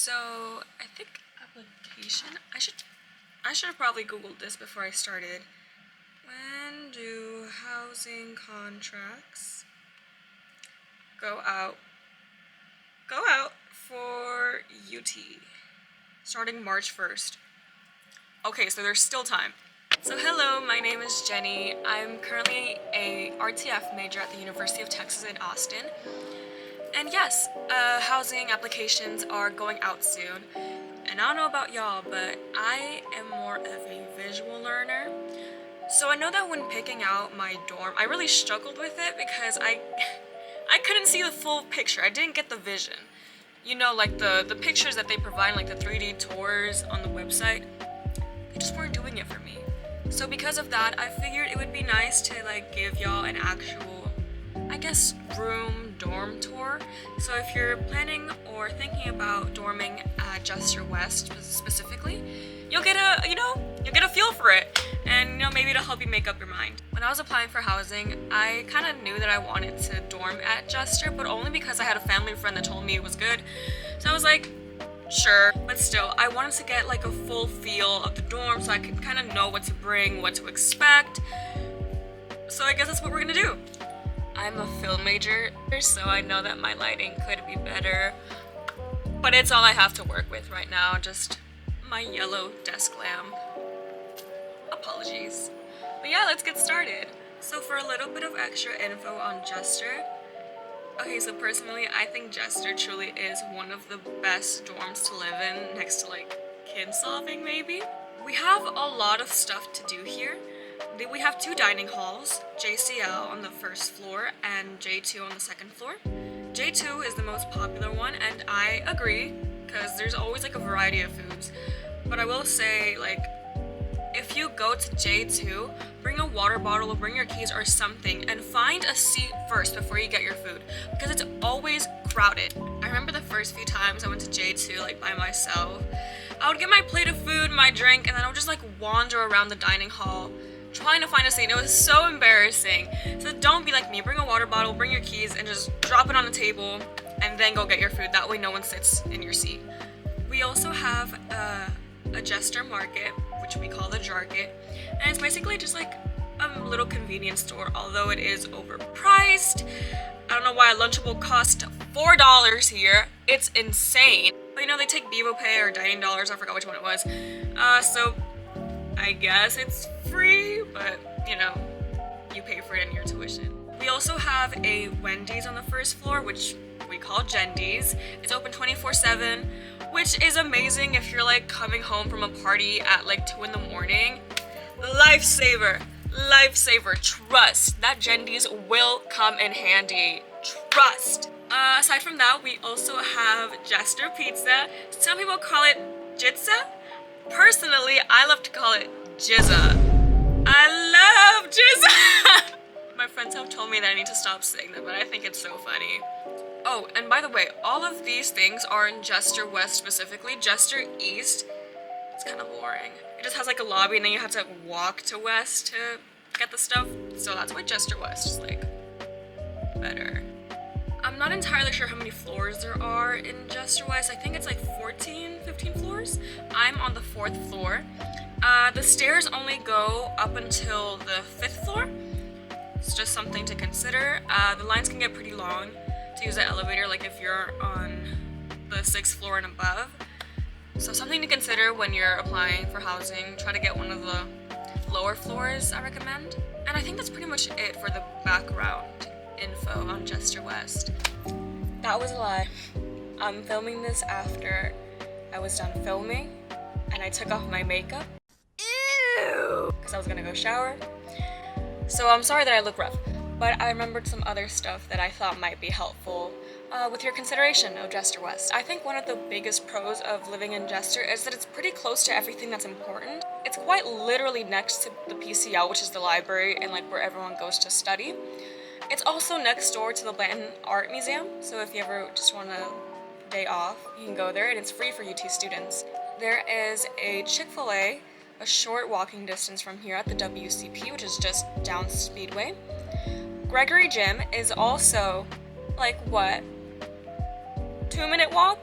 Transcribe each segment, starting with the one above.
So I think application. I should have probably Googled this before I started. When do housing contracts go out for UT? Starting March 1st. Okay, so there's still time. So hello, my name is Jenny. I'm currently a RTF major at the University of Texas in Austin. And yes, housing applications are going out soon. And I don't know about y'all, but I am more of a visual learner. So I know that when picking out my dorm, I really struggled with it because I couldn't see the full picture. I didn't get the vision. You know, like the pictures that they provide, like the 3D tours on the website, they just weren't doing it for me. So because of that, I figured it would be nice to like give y'all an actual, I guess, dorm tour. So if you're planning or thinking about dorming at Jester West specifically, you'll get a feel for it, and maybe it'll help you make up your mind. When I was applying for housing, I kind of knew that I wanted to dorm at Jester, but only because I had a family friend that told me it was good. So I was like, sure, but still, I wanted to get like a full feel of the dorm so I could kind of know what to bring, what to expect. So I guess that's what we're gonna do. I'm a film major, so I know that my lighting could be better, but it's all I have to work with right now, just my yellow desk lamp. Apologies. But yeah, let's get started. So for a little bit of extra info on Jester. Okay, so personally, I think Jester truly is one of the best dorms to live in, next to like Kinsolving maybe. We have a lot of stuff to do here. We have 2 dining halls, JCL on the first floor and J2 on the second floor. J2 is the most popular one, and I agree, because there's always like a variety of foods. But I will say, like, if you go to J2, bring a water bottle or bring your keys or something and find a seat first before you get your food, because it's always crowded. I remember the first few times I went to J2 like by myself, I would get my plate of food, my drink, and then I would just like wander around the dining hall trying to find a seat. It was so embarrassing. So don't be like me. Bring a water bottle, bring your keys, and just drop it on the table and then go get your food. That way no one sits in your seat. We also have a Jester market, which we call the Jarket, and it's basically just like a little convenience store, although it is overpriced. I don't know why a Lunchable cost $4 here. It's insane. But they take Bevo Pay or Dining Dollars, I forgot which one it was. So I guess it's free, but you pay for it in your tuition. We also have a Wendy's on the first floor, which we call Jendy's. It's open 24/7, which is amazing if you're like coming home from a party at like 2 in the morning. Lifesaver, trust. That Jendy's will come in handy, trust. Aside from that, we also have Jester Pizza. Some people call it Jitza. Personally, I love to call it Jizza. I love Jizza! My friends have told me that I need to stop saying that, but I think it's so funny. Oh, and by the way, all of these things are in Jester West specifically. Jester East, it's kind of boring. It just has like a lobby and then you have to walk to West to get the stuff. So that's why Jester West is like better. I'm not entirely sure how many floors there are in Jester West. I think it's like 15 floors. I'm on the 4th floor. The stairs only go up until the 5th floor. It's just something to consider. The lines can get pretty long to use the elevator, like if you're on the 6th floor and above. So something to consider when you're applying for housing. Try to get one of the lower floors, I recommend. And I think that's pretty much it for the background info on Jester West. That was a lie. I'm filming this after I was done filming and I took off my makeup. Ew! Because I was gonna go shower. So I'm sorry that I look rough, but I remembered some other stuff that I thought might be helpful with your consideration of Jester West. I think one of the biggest pros of living in Jester is that it's pretty close to everything that's important. It's quite literally next to the PCL, which is the library and like where everyone goes to study. It's also next door to the Blanton Art Museum, so if you ever just want a day off, you can go there, and it's free for UT students. There is a Chick-fil-A, a short walking distance from here at the WCP, which is just down Speedway. Gregory Gym is also, like, what, 2-minute walk?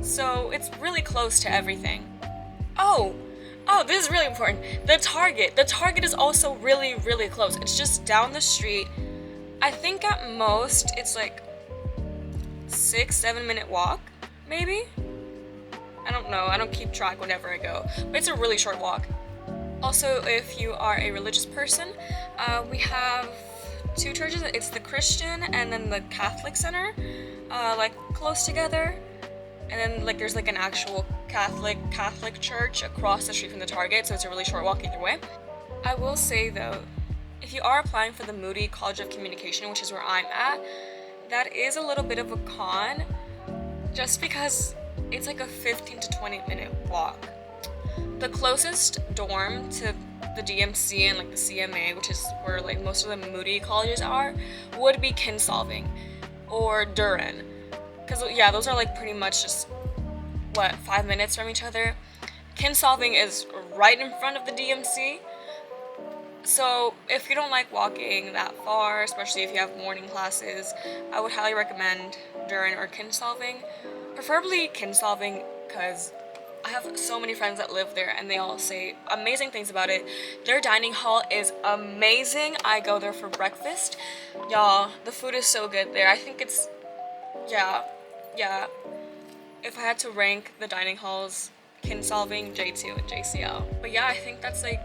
So it's really close to everything. Oh, this is really important. The Target is also really, really close. It's just down the street. I think at most it's like 6-7 minute walk, maybe? I don't know, I don't keep track whenever I go, but it's a really short walk. Also, if you are a religious person, we have two churches. It's the Christian and then the Catholic Center, like close together. And then like there's like an actual Catholic church across the street from the Target, so it's a really short walk either way. I will say though, if you are applying for the Moody College of Communication, which is where I'm at, that is a little bit of a con, just because it's like a 15 to 20 minute walk. The closest dorm to the DMC and like the CMA, which is where like most of the Moody colleges are, would be Kinsolving or Durin. Because yeah, those are like pretty much just, 5 minutes from each other. Kinsolving is right in front of the DMC. So if you don't like walking that far, especially if you have morning classes, I would highly recommend Durin or Kinsolving. Preferably Kinsolving, because I have so many friends that live there and they all say amazing things about it. Their dining hall is amazing. I go there for breakfast. Y'all, the food is so good there. I think it's, yeah. If I had to rank the dining halls, Kinsolving, J2, and JCL. But yeah, I think that's like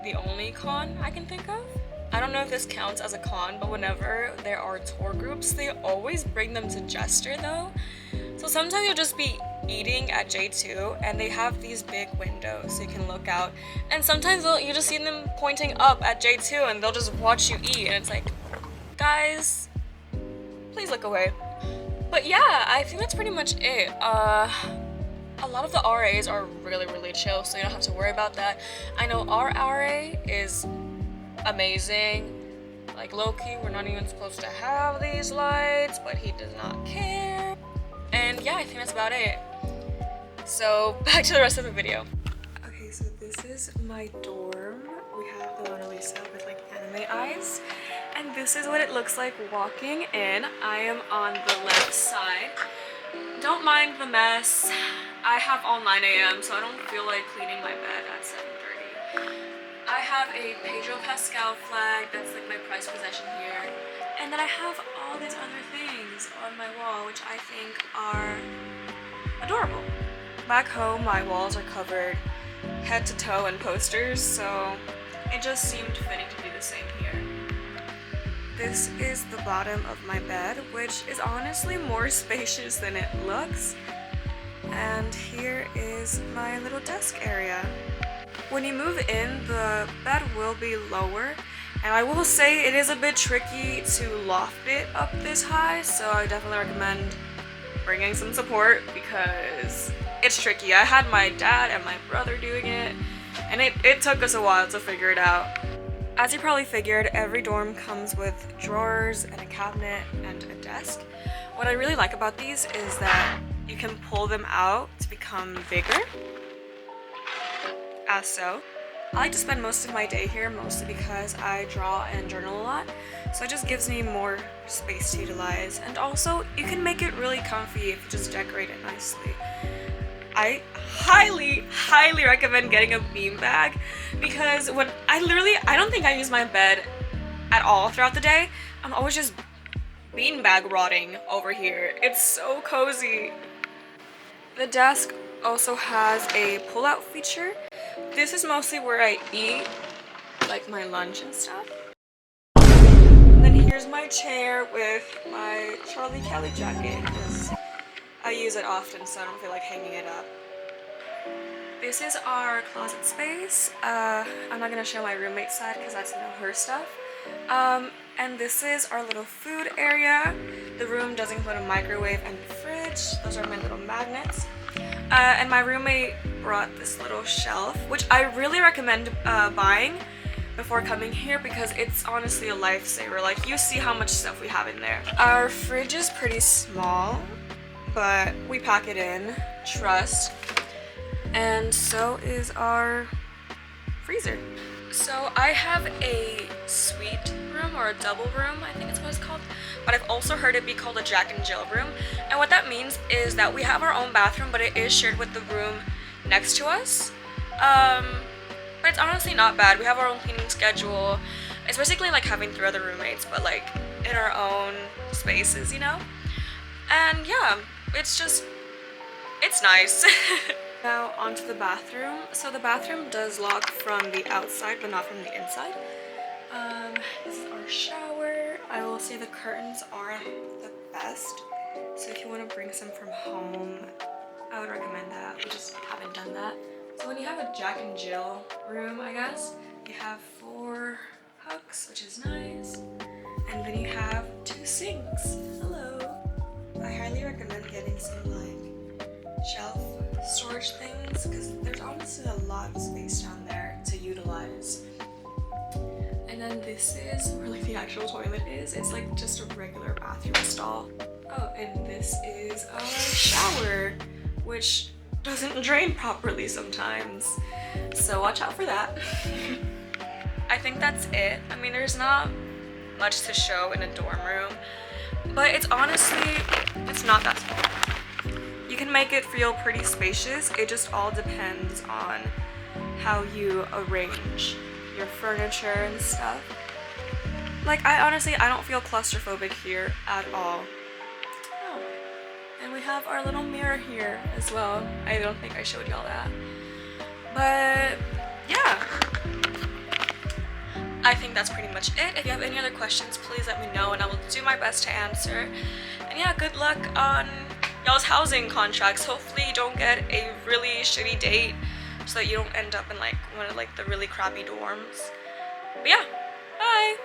the only con I can think of. I don't know if this counts as a con, but whenever there are tour groups, they always bring them to Jester though. So sometimes you'll just be eating at J2 and they have these big windows so you can look out, and sometimes you just see them pointing up at J2 and they'll just watch you eat, and it's like, guys, please look away. But yeah, I think that's pretty much it. A lot of the RAs are really, really chill, so you don't have to worry about that. I know our RA is amazing. Like low-key, we're not even supposed to have these lights, but he does not care. And yeah, I think that's about it. So back to the rest of the video. Okay, so this is my dorm. We have the Mona Lisa with like anime eyes. And this is what it looks like walking in. I am on the left side. Don't mind the mess. I have all 9 a.m. so I don't feel like cleaning my bed at 7:30. I have a Pedro Pascal flag. That's like my prized possession here. And then I have all these other things on my wall, which I think are adorable. Back home, my walls are covered head to toe in posters, so it just seemed fitting to do the same here. This is the bottom of my bed, which is honestly more spacious than it looks. And here is my little desk area. When you move in, the bed will be lower, and I will say it is a bit tricky to loft it up this high, so I definitely recommend bringing some support because it's tricky. I had my dad and my brother doing it, and it took us a while to figure it out. As you probably figured, every dorm comes with drawers and a cabinet and a desk. What I really like about these is that you can pull them out to become bigger, as so. I like to spend most of my day here, mostly because I draw and journal a lot, so it just gives me more space to utilize. And also, you can make it really comfy if you just decorate it nicely. I highly recommend getting a beanbag, because when I don't think I use my bed at all throughout the day. I'm always just beanbag rotting over here. It's so cozy. The desk also has a pull-out feature. This is mostly where I eat, like my lunch and stuff. And then here's my chair with my Charlie Kelly jacket, because I use it often so I don't feel like hanging it up. This is our closet space. I'm not gonna show my roommate's side because that's her stuff. And this is our little food area. The room does include a microwave and fridge. Those are my little magnets. And my roommate brought this little shelf, which I really recommend buying before coming here because it's honestly a lifesaver. Like, you see how much stuff we have in there. Our fridge is pretty small, but we pack it in, trust. And so is our freezer. So I have a suite room, or a double room, I think it's what it's called, but I've also heard it be called a Jack and Jill room. And what that means is that we have our own bathroom, but it is shared with the room next to us. But it's honestly not bad. We have our own cleaning schedule. It's basically like having 3 other roommates, but like in our own spaces, you know? And yeah, it's nice. Now onto the bathroom. So the bathroom does lock from the outside, but not from the inside. This is our shower. I will say the curtains aren't the best. So if you want to bring some from home, I would recommend that. We just haven't done that. So when you have a Jack and Jill room, I guess, you have 4 hooks, which is nice. And then you have 2 sinks. Hello. I highly recommend getting some like shelf storage things because there's honestly a lot of space down there to utilize. And then this is where like the actual toilet is. It's like just a regular bathroom stall. Oh, and this is our shower, which doesn't drain properly sometimes. So watch out for that. I think that's it. I mean, there's not much to show in a dorm room, but it's not that small. You can make it feel pretty spacious. It just all depends on how you arrange your furniture and stuff. Like I don't feel claustrophobic here at all. Oh. And we have our little mirror here as well. I don't think I showed y'all that. But yeah. I think that's pretty much it. If you have any other questions, please let me know and I will do my best to answer. And yeah, good luck on y'all's housing contracts. Hopefully you don't get a really shitty date so that you don't end up in like one of like the really crappy dorms. But yeah, bye!